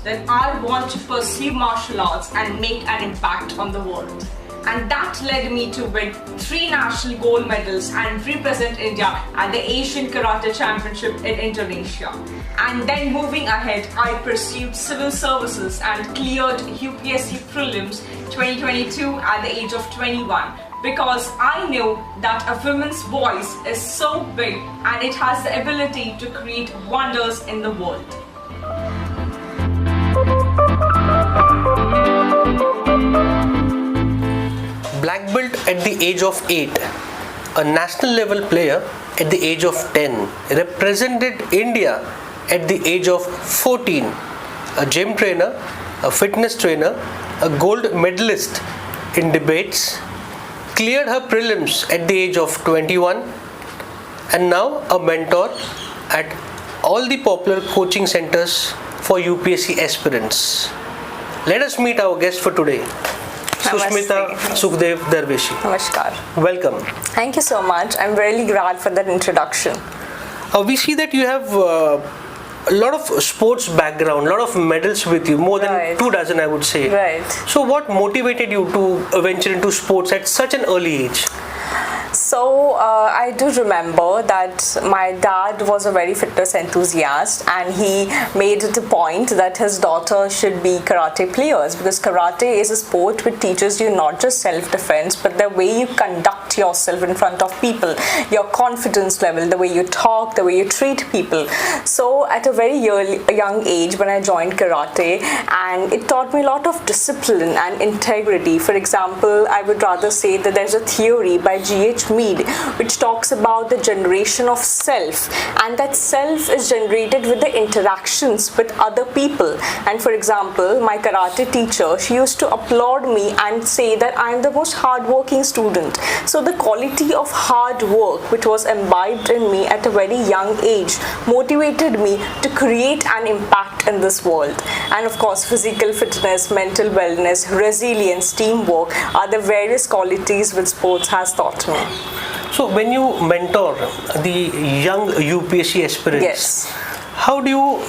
that I want to pursue martial arts and make an impact on the world. And that led me to win 3 national gold medals and represent India at the Asian Karate Championship in Indonesia. And then moving ahead, I pursued civil services and cleared UPSC prelims 2022 at the age of 21, because I know that a woman's voice is so big and it has the ability to create wonders in the world. Black belt at the age of 8, a national level player at the age of 10, represented India at the age of 14, a gym trainer, a fitness trainer, a gold medalist in debates, cleared her prelims at the age of 21, and now a mentor at all the popular coaching centers for UPSC aspirants. Let us meet our guest for today. Sushmita Darveshi. Namaskar. Welcome. Thank you so much. I'm really glad for that introduction. We see that you have a lot of sports background, a lot of medals with you, more than 24, I would say. Right. So what motivated you to venture into sports at such an early age? So I do remember that my dad was a very fitness enthusiast, and he made it a point that his daughter should be karate players, because karate is a sport which teaches you not just self-defense but the way you conduct yourself in front of people, your confidence level, the way you talk, the way you treat people. So at a very young age when I joined karate, and it taught me a lot of discipline and integrity. For example, I would rather say that there's a theory by G.H. Mead which talks about the generation of self, and that self is generated with the interactions with other people. And for example, my karate teacher, she used to applaud me and say that I'm the most hardworking student. So the quality of hard work which was imbibed in me at a very young age motivated me to create an impact in this world. And of course, physical fitness, mental wellness, resilience, teamwork are the various qualities which sports has taught me. So when you mentor the young UPSC aspirants, yes, how do you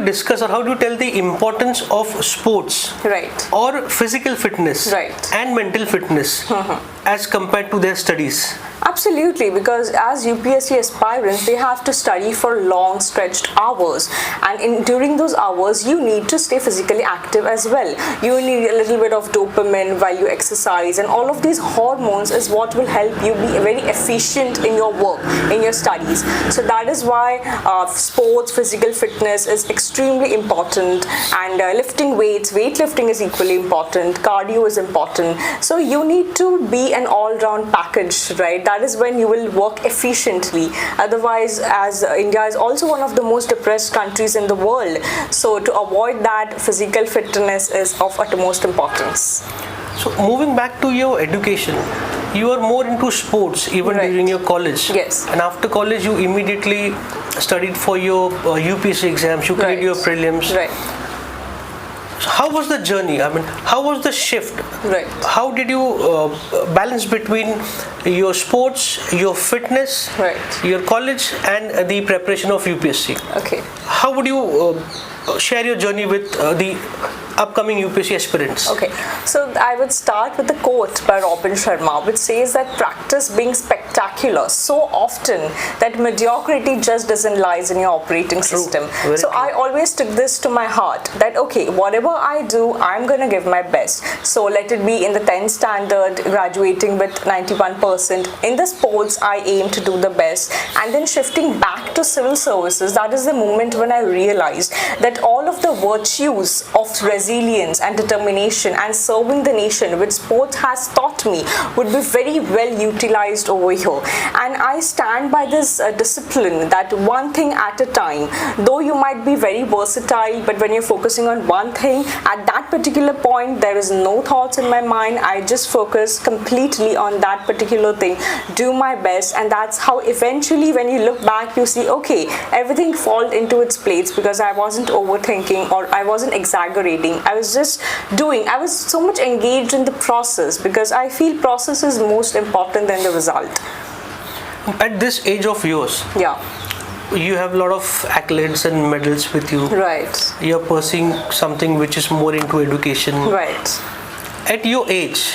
discuss, or how do you tell the importance of sports, right, or physical fitness, right, and mental fitness as compared to their studies? Absolutely, because as UPSC aspirants, they have to study for long stretched hours, and during those hours you need to stay physically active as well. You need a little bit of dopamine while you exercise, and all of these hormones is what will help you be very efficient in your work, in your studies. So that is why sports, physical fitness is extremely important, and lifting weights, weightlifting is equally important, cardio is important. So you need to be an all-round package, right? That is when you will work efficiently. Otherwise, as India is also one of the most depressed countries in the world, so to avoid that, physical fitness is of utmost importance. So moving back to your education, you are more into sports even during your college. Yes. And after college, you immediately studied for your UPSC exams, you cleared your prelims. Right. How was the journey? I mean, how was the shift? Right. How did you balance between your sports, your fitness, your college, and the preparation of UPSC? Okay. How would you share your journey with the upcoming UPSC aspirants? Okay, so I would start with the quote by Robin Sharma, which says that practice being spectacular so often that mediocrity just doesn't lies in your operating system. So I always took this to my heart, that okay, whatever I do, I'm going to give my best. So let it be in the 10th standard, graduating with 91%. In the sports, I aim to do the best. And then shifting back to civil services, that is the moment when I realized that all of the virtues of resilience and determination and serving the nation which sports has taught me would be very well utilized over here. And I stand by this discipline, that one thing at a time. Though you might be very versatile, but when you're focusing on one thing at that particular point, there is no thoughts in my mind. I just focus completely on that particular thing, do my best, and that's how eventually when you look back you see, okay, everything fall into its place, because I wasn't overthinking or I wasn't exaggerating. I was just doing. I was so much engaged in the process, because I feel process is most important than the result. At this age of yours, you have a lot of accolades and medals with you. Right. You're pursuing something which is more into education. Right. At your age,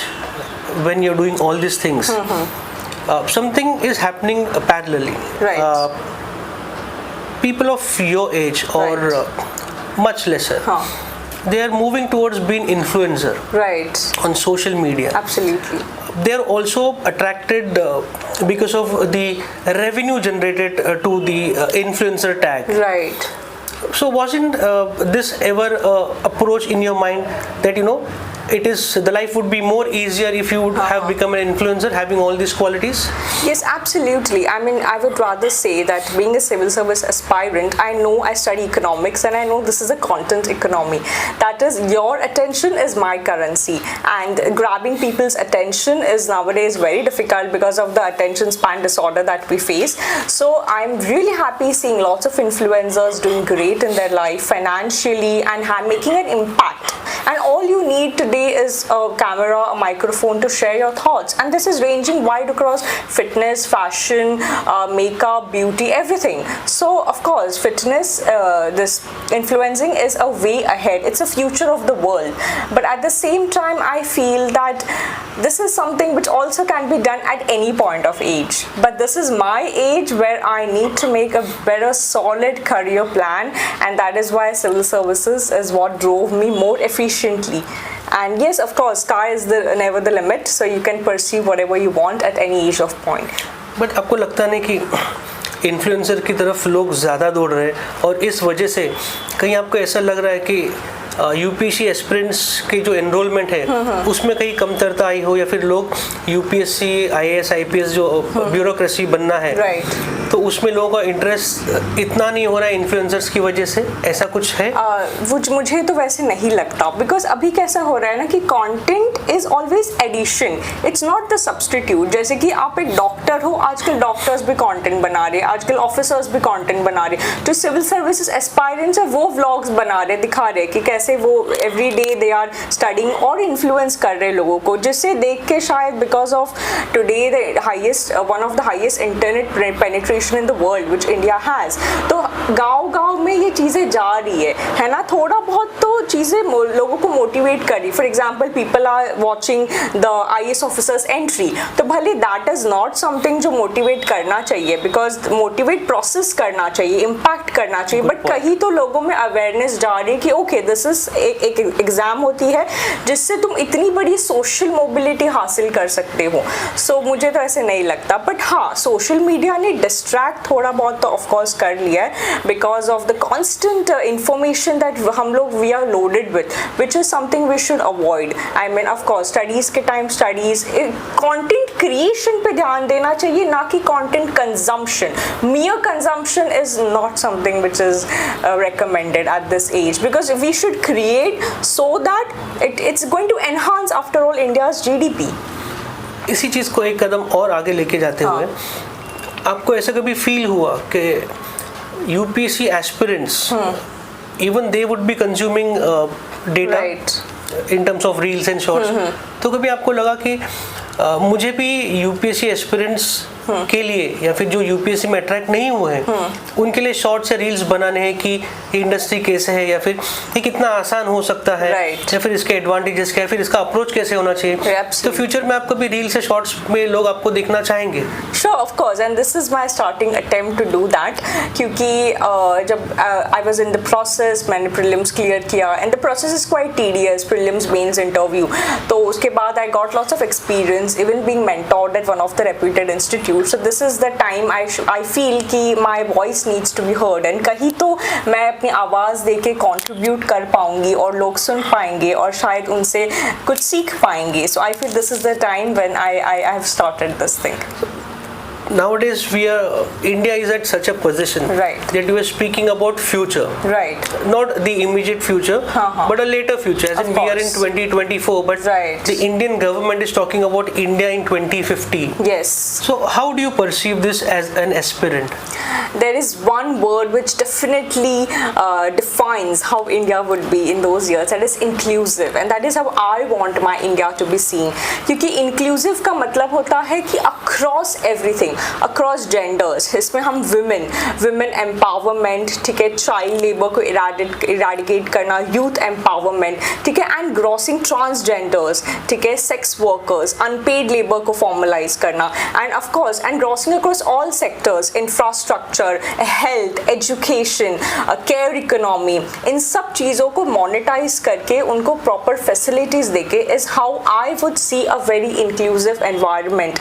when you're doing all these things, something is happening parallelly. Right. People of your age or much lesser, they are moving towards being influencer. Right. On social media. Absolutely. They are also attracted because of the revenue generated to the influencer tag. Right. So wasn't this ever approach in your mind that the life would be more easier if you would have become an influencer having all these qualities? Yes, absolutely. I mean, I would rather say that being a civil service aspirant, I know I study economics and I know this is a content economy. That is, your attention is my currency, and grabbing people's attention is nowadays very difficult because of the attention span disorder that we face. So I'm really happy seeing lots of influencers doing great in their life financially and making an impact. And all you need today is a camera, a microphone to share your thoughts. And this is ranging wide across fitness, fashion, makeup, beauty, everything. So, of course, fitness, this influencing is a way ahead. It's a future of the world. But at the same time, I feel that this is something which also can be done at any point of age. But this is my age where I need to make a better solid career plan. And that is why civil services is what drove me more efficiently. And yes, of course, sky is never the limit, so you can pursue whatever you want at any age of point. But आपको लगता नहीं कि influencer की तरफ लोग ज़्यादा दौड़ रहे हैं और इस वजह से कहीं आपको ऐसा लग रहा है कि यूपीएससी एस्पिरेंट्स की जो एनरोलमेंट है उसमें कहीं कमतरता आई हो, या फिर लोग यूपीएससी आईएएस आईपीएस जो ब्यूरोक्रेसी बनना है तो उसमें लोगों का इंटरेस्ट इतना नहीं हो रहा है इन्फ्लुएंसर्स की वजह से, ऐसा कुछ है? मुझे तो वैसे नहीं लगता, बिकॉज अभी कैसा हो रहा है ना कि content is always addition, it's not the substitute. जैसे कि आप एक डॉक्टर हो, आजकल डॉक्टर्स भी कंटेंट बना रहे हैं, आजकल ऑफिसर्स भी कंटेंट बना रहे हैं, जो सिविल सर्विसेज एस्पायरेंट्स है वो व्लॉग्स बना रहे, दिखा रहे कि कैसे वो every day they are studying और इन्फ्लुएंस कर रहे लोगों को, जिससे देख के शायद because of today the highest one of the highest internet penetration in the world which India has, तो गांव-गांव में ये चीजें जा रही है ना, थोड़ा बहुत तो चीजें लोगों को मोटिवेट करी. For example people are watching the IAS officers entry, तो भले दैट इज नॉट समथिंग जो मोटिवेट करना चाहिए, बिकॉज मोटिवेट प्रोसेस करना चाहिए, इम्पैक्ट करना चाहिए, बट कहीं तो लोगों में अवेयरनेस जा रही है कि ओके दिस इज एक एग्जाम होती है जिससे तुम इतनी बड़ी सोशल मोबिलिटी हासिल कर सकते हो. सो मुझे तो ऐसे नहीं लगता, बट हाँ सोशल मीडिया ने डिस्ट्रैक्ट थोड़ा बहुत तो ऑफकोर्स कर लिया है because of the constant information that हम लोग we are loaded with, which is something we should avoid. I mean of course studies के टाइम स्टडीज, कंटेंट क्रिएशन पे ध्यान देना चाहिए, ना कि content consumption. mere consumption is not something which is recommended at this age, because we should create so that it's going to enhance after all India's GDP. इसी चीज़ को एक कदम और आगे लेके जाते हुए आपको ऐसा कभी फील हुआ कि UPSC aspirants even they would be consuming data in terms of reels and shorts, तो कभी आपको लगा कि मुझे भी यूपीएससी एस्पिरेंट्स के लिए या फिर जो यूपीएससी में अट्रैक्ट नहीं हुए हैं उनके लिए शॉर्ट्स या रील्स बनाने हैं कि इंडस्ट्री कैसे है, या फिर ये कितना आसान हो सकता है, या फिर इसके एडवांटेजेस क्या है, फिर इसका अप्रोच कैसे होना चाहिए, तो फ्यूचर में आपको भी रील्स या शॉर्ट्स में लोग आपको देखना चाहेंगे? Sure of course, and this is my starting attempt to do that, क्योंकि जब I was in the process, मैंने प्रीलिम्स क्लियर किया and the process is quite tedious, prelims mains interview, तो उसके बाद I got lots of experience even being mentored at one of the reputed institute. So this is the time I feel कि my voice needs to be heard, and कहीं तो मैं अपनी आवाज़ दे के contribute कर पाऊंगी और लोग सुन पाएंगे और शायद उनसे कुछ सीख पाएंगे. So I feel this is the time when I have started this thing. Nowadays India is at such a position that you are speaking about future, not the immediate future, but a later future, as in we are in 2024, but the Indian government is talking about India in 2050. Yes. So how do you perceive this as an aspirant? There is one word which definitely defines how India would be in those years, that is inclusive, and that is how I want my India to be seen. क्योंकि inclusive का मतलब होता है कि across everything, across genders. इसमें हम women empowerment, ठीक है, child labor को eradicate करना, youth empowerment, ठीक है, and grossing transgenders, ठीक है, sex workers, unpaid labor को formalize करना, and of course and grossing across all sectors, infrastructure, health, education, care economy, इन सब चीज़ों को monetize करके उनको proper facilities देके is how I would see a very inclusive environment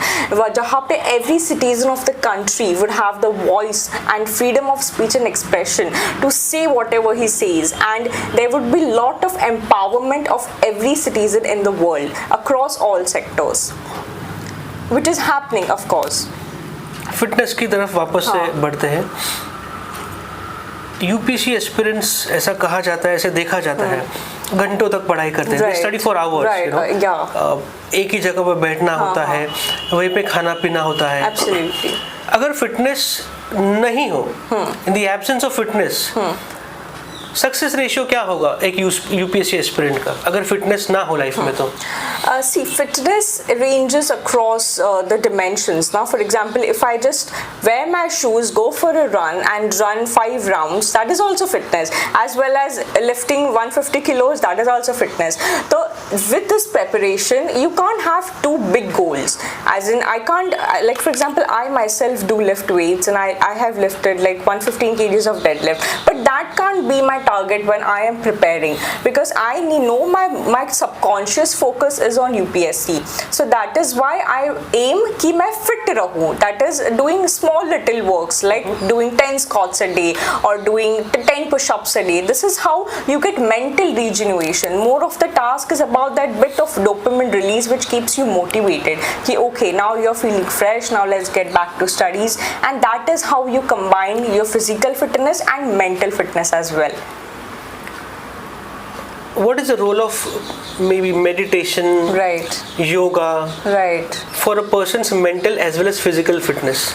जहाँ पे every citizen of the country would have the voice and freedom of speech and expression to say whatever he says, and there would be lot of empowerment of every citizen in the world across all sectors, which is happening of course. Fitness की तरफ वापस से बढ़ते हैं. UPSC aspirants ऐसा कहा जाता है, ऐसे देखा जाता है, घंटों तक पढ़ाई करते हैं, स्टडी फॉर आवर्स, एक ही जगह पर बैठना होता है, वहीं पे खाना पीना होता है. Absolutely. अगर फिटनेस नहीं हो, in the absence of fitness, success ratio क्या होगा एक यूपीएससी एस्पिरेंट का अगर फिटनेस ना हो लाइफ में? तो see, fitness ranges across the dimensions. Now for example, if I just wear my shoes, go for a run and run 5 rounds, that is also fitness, as well as lifting 150 kilos, that is also fitness. So with this preparation you can't have two big goals, as in I can't, like for example I myself do lift weights and I have lifted like 115 kgs of deadlift, but that can't be my target when I am preparing, because I know my subconscious focus is on UPSC. So that is why I aim कि मैं fit रहूँ, that is doing small little works like doing 10 squats a day or doing 10 push-ups a day. This is how you get mental regeneration. More of the task is about that bit of dopamine release which keeps you motivated कि okay, now you're feeling fresh, now let's get back to studies, and that is how you combine your physical fitness and mental fitness as well. What is the role of maybe meditation, right, yoga, right, for a person's mental as well as physical fitness?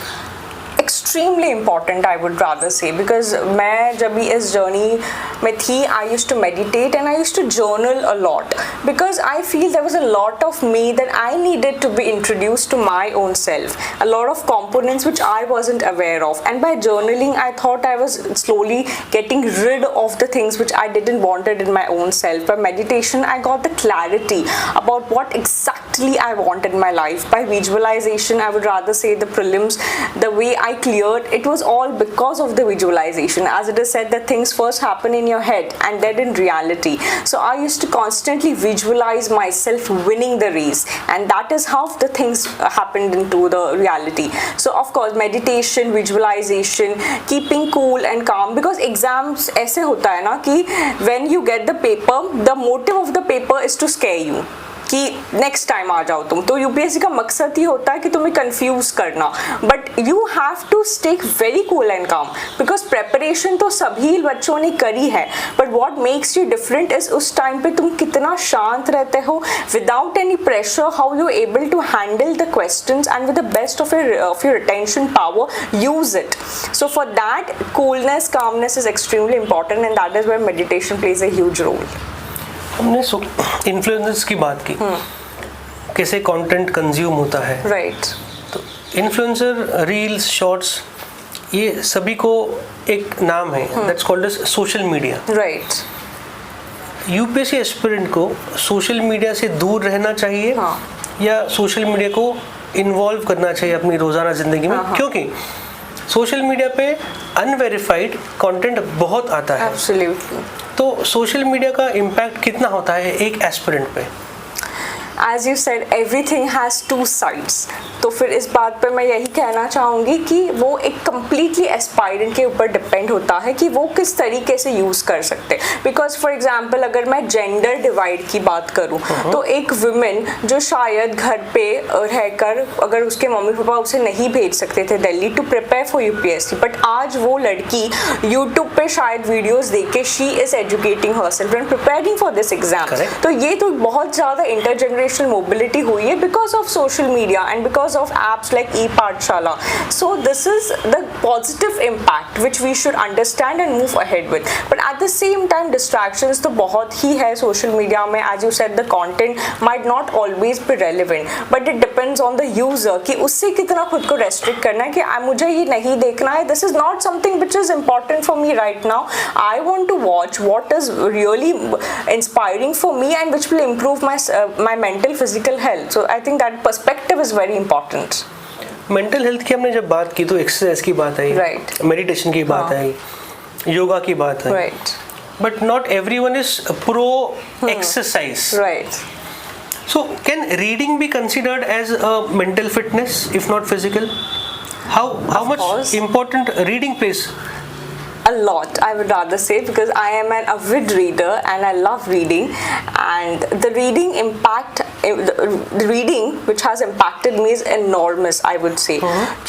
Extremely important, I would rather say, because मैं जब भी इस journey में थी, I used to meditate and I used to journal a lot, because I feel there was a lot of me that I needed to be introduced to my own self, a lot of components which I wasn't aware of, and by journaling I thought I was slowly getting rid of the things which I didn't wanted in my own self. By meditation I got the clarity about what exactly I want in my life. By visualization, I would rather say the prelims, the way I cleared, it was all because of the visualization. As it is said that things first happen in your head and then in reality. So I used to constantly visualize myself winning the race, and that is how the things happened into the reality. So of course meditation, visualization, keeping cool and calm, because exams ऐसे होता है ना कि when you get the paper, the motive of the paper is to scare you कि next time आ जाओ तुम. तो UPSC का मकसद ही होता है कि तुम्हें कंफ्यूज करना, but you have to stay very cool and calm, because preparation तो सभी बच्चों ने करी है, but what makes you different is उस टाइम पे तुम कितना शांत रहते हो without any pressure, how you able to handle the questions and with the best of your attention power, use it. So for that coolness, calmness is extremely important, and that is where meditation plays a huge role. हमने influencers की बात की, कैसे content consume होता है, right. तो influencer, reels, shorts, ये सभी को एक नाम है, that's called as social media. Right. UPSC aspirant को सोशल मीडिया से दूर रहना चाहिए या सोशल मीडिया को इन्वॉल्व करना चाहिए अपनी रोजाना जिंदगी में? क्योंकि सोशल मीडिया पे अनवेरिफाइड कंटेंट बहुत आता है. Absolutely. तो सोशल मीडिया का इम्पैक्ट कितना होता है एक एस्पिरेंट पे? As you said, everything has two sides. तो फिर इस बात पे मैं यही कहना चाहूँगी कि वो एक completely एस्पायरेंट के ऊपर डिपेंड होता है कि वो किस तरीके से यूज़ कर सकते हैं. बिकॉज फॉर एग्जाम्पल अगर मैं जेंडर डिवाइड की बात करूँ तो एक वुमेन जो शायद घर पे रहकर अगर उसके मम्मी पापा उसे नहीं भेज सकते थे Delhi to prepare for UPSC, but आज वो लड़की यूट्यूब पे शायद वीडियोज़ देख के she is educating herself and preparing for this exam. तो ये तो बहुत ज़्यादा इंटरजेनरेशनल intergenerational mobility हुई है because of social media and because of apps like e-Pathshala. So this is the positive impact which we should understand and move ahead with. But at the same time, distractions तो बहुत ही है social media में. As you said, the content might not always be relevant, but it depends on the user कि उससे कितना खुद को restrict करना है कि मुझे ये नहीं देखना है. This is not something which is important for me right now. I want to watch what is really inspiring for me and which will improve my mental physical health. So I think that perspective is very important. Mental health की हमने जब बात की तो exercise की बात आई, Right. Meditation की बात आई, योगा की बात आई, Right. But not everyone is pro exercise. Right. So can reading be considered as a mental fitness if not physical? How much course. important reading plays? A lot, I would rather say, because I am an avid reader and I love reading, and the reading which has impacted me is enormous, I would say.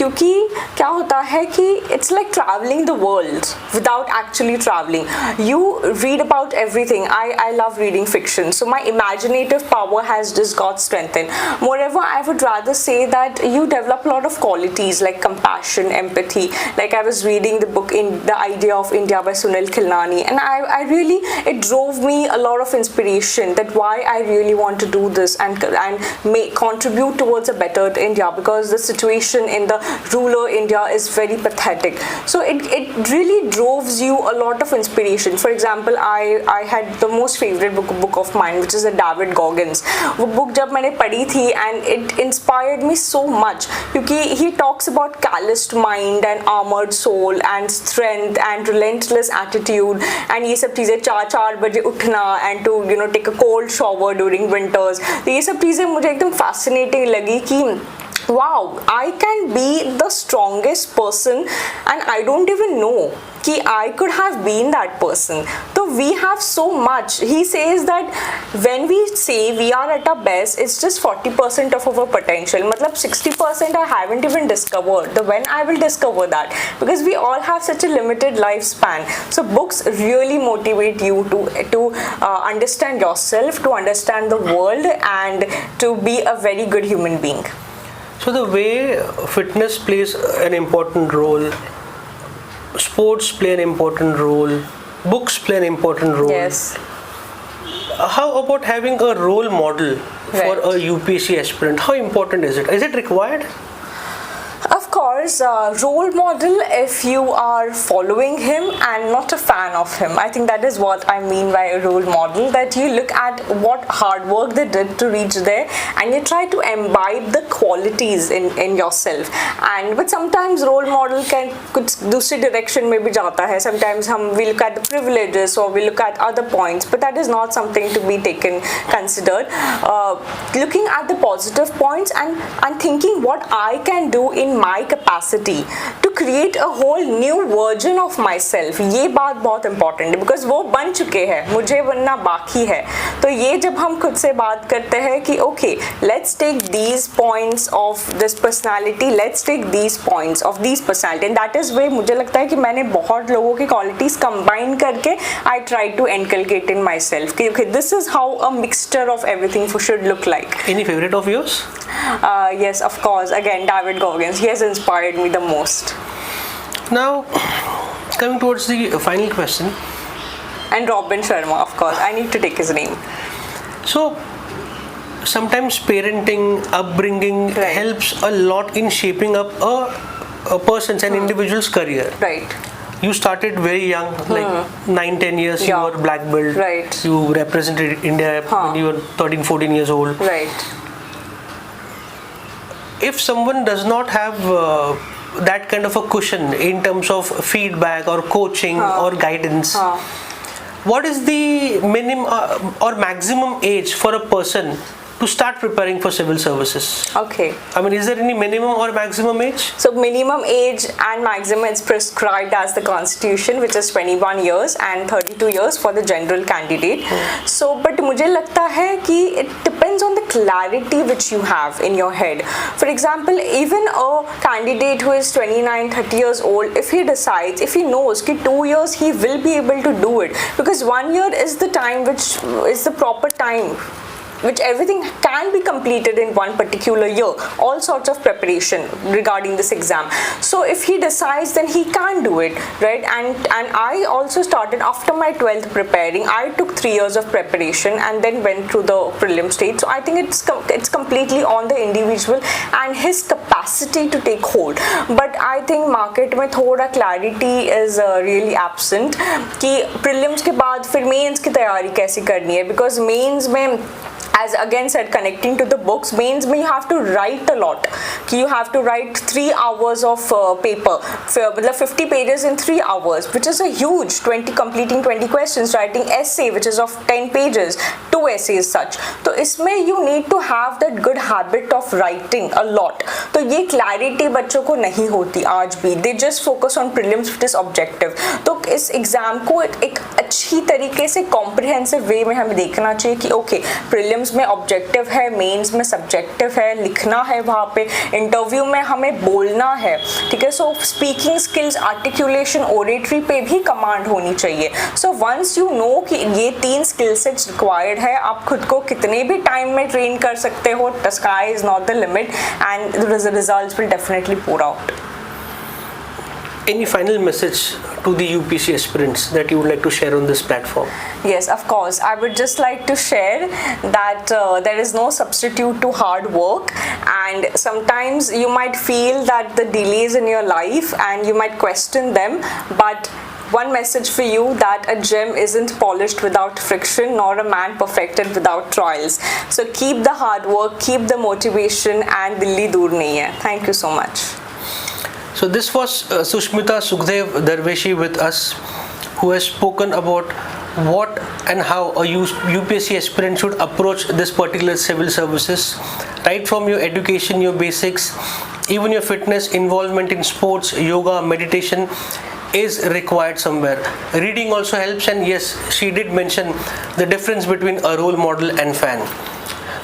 क्योंकि क्या होता है कि it's like traveling the world without actually traveling. You read about everything. I love reading fiction, so my imaginative power has just got strengthened. Moreover, I would rather say that you develop a lot of qualities like compassion, empathy. Like I was reading the book in The Idea of India by Sunil Khilnani, and I really, it drove me a lot of inspiration that why I really want to do this and contribute towards a better India, because the situation in the rural India is very pathetic. So it really droves you a lot of inspiration. For example, I had the most favorite book of mine, which is a David Goggins. वो book जब मैंने पढ़ी थी and it inspired me so much क्योंकि he talks about calloused mind and armored soul and strength and relentless attitude and ये सब चीज़ें 4 बजे उठना and to take a cold shower during winters. तो ये सब चीज़ें मुझे एकदम fascinating लगी कि wow, I can be the strongest person and I don't even know कि I could have been that person. So we have so much. He says that when we say we are at our best, it's just 40% of our potential. मतलब 60% I haven't even discovered. The when I will discover that, because we all have such a limited lifespan. So books really motivate you to understand yourself, to understand the world, and to be a very good human being. So the way fitness plays an important role, sports play an important role, books play an important role. Yes. How about having a role model for Right. a UPSC aspirant? How important is it? Is it required? Of course, role model if you are following him and not a fan of him. I think that is what I mean by a role model, that you look at what hard work they did to reach there and you try to imbibe the qualities in yourself. But sometimes role model can कुछ दूसरी direction में भी जाता है. Sometimes we look at the privileges or we look at other points, but that is not something to be considered. Looking at the positive points and thinking what I can do in my capacity to create a whole new version of myself. ये बात बहुत important है because वो बन चुके हैं, मुझे बनना बाकी है. तो ये जब हम खुद से बात करते हैं कि okay, let's take these points of this personality, let's take these points of these personality, and that is where मुझे लगता है कि मैंने बहुत लोगों की qualities combine करके I try to inculcate in myself कि okay, this is how a mixture of everything should look like. Any favorite of yours? Yes, of course. Again, David Goggins. He has inspired me the most. Now, coming towards the final question. And Robin Sharma, of course. I need to take his name. So, sometimes parenting, upbringing Right. helps a lot in shaping up a person's, an individual's career. Right. You started very young, like 9-10 years, Yeah. you were black belt. Right. You represented India when you were 13-14 years old. Right. If someone does not have that kind of a cushion in terms of feedback or coaching or guidance, what is the minimum or maximum age for a person to start preparing for civil services? Okay. I mean, is there any minimum or maximum age? So minimum age and maximum is prescribed as the constitution, which is 21 years and 32 years for the general candidate. So, but मुझे लगता है कि it depends on the clarity which you have in your head. For example, even a candidate who is 29-30 years old, if he decides, if he knows कि 2 years he will be able to do it, because 1 year is the time which is the proper time which everything can be completed in one particular year, all sorts of preparation regarding this exam. So if he decides, then he can do it, right? And I also started after my 12th preparing. I took 3 years of preparation and then went through the prelim stage. So I think it's completely on the individual and his capacity to take hold. But I think market में थोड़ा clarity is really absent कि prelims के बाद फिर mains की तैयारी कैसे करनी है, because mains में, as again said, connecting to the books, mains में you have to write a lot. You have to write 3 hours of paper, 50 pages in 3 hours, which is a huge, completing 20 questions, writing essay which is of 10 pages, 2 essays such. तो इसमें you need to have that good habit of writing a lot. तो ये clarity बच्चों को नहीं होती आज भी. They just focus on prelims which is objective. तो इस एग्जाम को एक अच्छी तरीके से comprehensive way में हमें देखना चाहिए कि okay, prelims में ऑब्जेक्टिव है, मेंस में सब्जेक्टिव है, लिखना है, वहाँ पे इंटरव्यू में हमें बोलना है, ठीक है. सो स्पीकिंग स्किल्स, आर्टिकुलेशन, ओरेटरी पे भी कमांड होनी चाहिए. सो वंस यू नो कि ये 3 स्किल सेट्स रिक्वायर्ड है, आप खुद को कितने भी टाइम में ट्रेन कर सकते हो. The sky is not the limit and the results will definitely pour out. Any final message to the UPSC aspirants that you would like to share on this platform? Yes, of course. I would just like to share that there is no substitute to hard work, and sometimes you might feel that the delays in your life and you might question them, but one message for you, that a gem isn't polished without friction, nor a man perfected without trials. So keep the hard work, keep the motivation, and Dilli dur nahi hai. Thank you so much. So this was Sushmita Darveshi with us, who has spoken about what and how a UPSC aspirant should approach this particular civil services, right from your education, your basics, even your fitness, involvement in sports, yoga, meditation is required somewhere. Reading also helps, and yes, she did mention the difference between a role model and fan.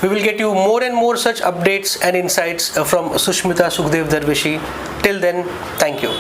We will get you more and more such updates and insights from Sushmita Darveshi. Till then, thank you.